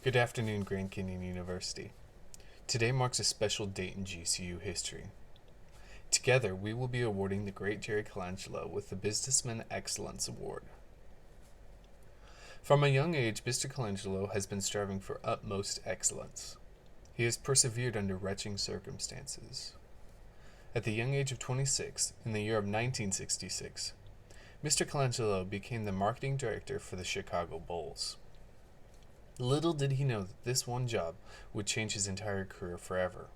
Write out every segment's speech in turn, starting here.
Good afternoon, Grand Canyon University. Today marks a special date in GCU history. Together, we will be awarding the great Jerry Colangelo with the Businessman Excellence Award. From a young age, Mr. Colangelo has been striving for utmost excellence. He has persevered under wretched circumstances. At the young age of 26, in the year of 1966, Mr. Colangelo became the marketing director for the Chicago Bulls. Little did he know that this one job would change his entire career forever.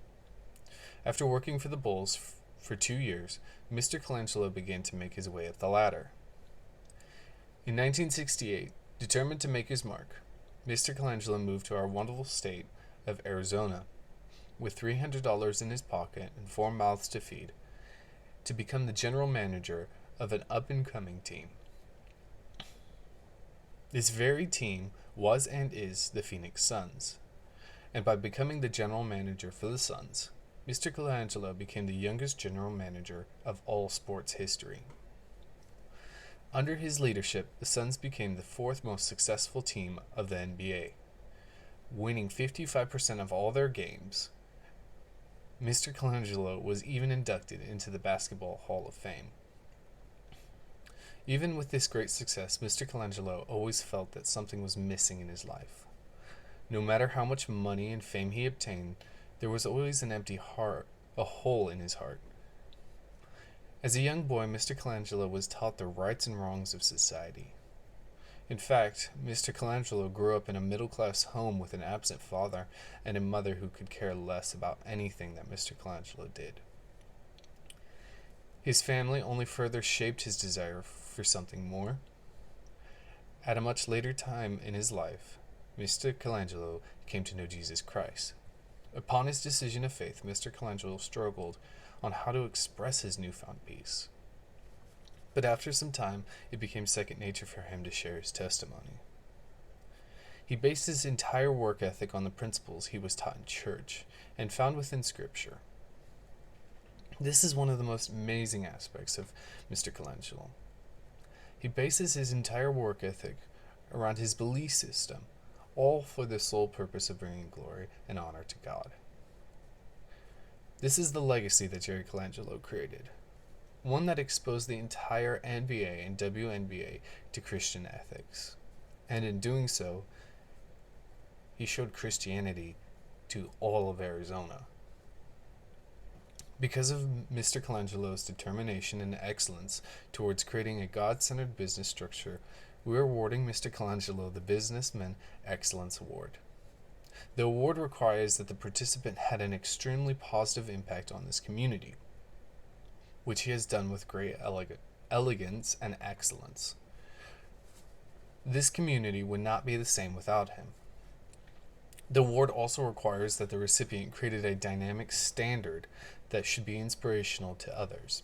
After working for the Bulls for 2 years, Mr. Colangelo began to make his way up the ladder. In 1968, determined to make his mark, Mr. Colangelo moved to our wonderful state of Arizona with $300 in his pocket and 4 mouths to feed to become the general manager of an up-and-coming team. This very team was and is the Phoenix Suns, and by becoming the general manager for the Suns, Mr. Colangelo became the youngest general manager of all sports history. Under his leadership, the Suns became the 4th most successful team of the NBA, winning 55% of all their games. Mr. Colangelo was even inducted into the Basketball Hall of Fame. Even with this great success, Mr. Colangelo always felt that something was missing in his life. No matter how much money and fame he obtained, there was always an empty heart, a hole in his heart. As a young boy, Mr. Colangelo was taught the rights and wrongs of society. In fact, Mr. Colangelo grew up in a middle-class home with an absent father and a mother who could care less about anything that Mr. Colangelo did. His family only further shaped his desire for something more. At a much later time in his life, Mr. Colangelo came to know Jesus Christ. Upon his decision of faith, Mr. Colangelo struggled on how to express his newfound peace. But after some time, it became second nature for him to share his testimony. He based his entire work ethic on the principles he was taught in church and found within Scripture. This is one of the most amazing aspects of Mr. Colangelo. He bases his entire work ethic around his belief system, all for the sole purpose of bringing glory and honor to God. This is the legacy that Jerry Colangelo created, one that exposed the entire NBA and WNBA to Christian ethics, and in doing so, he showed Christianity to all of Arizona. Because of Mr. Colangelo's determination and excellence towards creating a God-centered business structure, we are awarding Mr. Colangelo the Businessman Excellence Award. The award requires that the participant had an extremely positive impact on this community, which he has done with great elegance and excellence. This community would not be the same without him. The award also requires that the recipient created a dynamic standard that should be inspirational to others.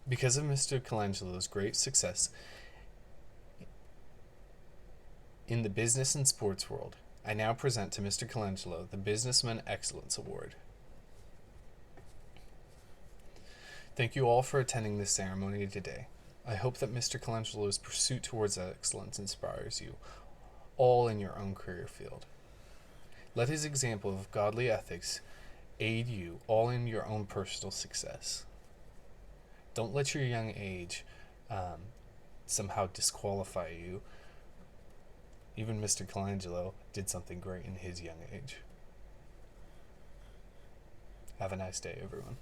Because of Mr. Colangelo's great success in the business and sports world, I now present to Mr. Colangelo the Businessman Excellence Award. Thank you all for attending this ceremony today. I hope that Mr. Colangelo's pursuit towards excellence inspires you, all in your own career field. Let his example of godly ethics aid you all in your own personal success. Don't let your young age somehow disqualify you. Even Mr. Colangelo did something great in his young age. Have a nice day, everyone.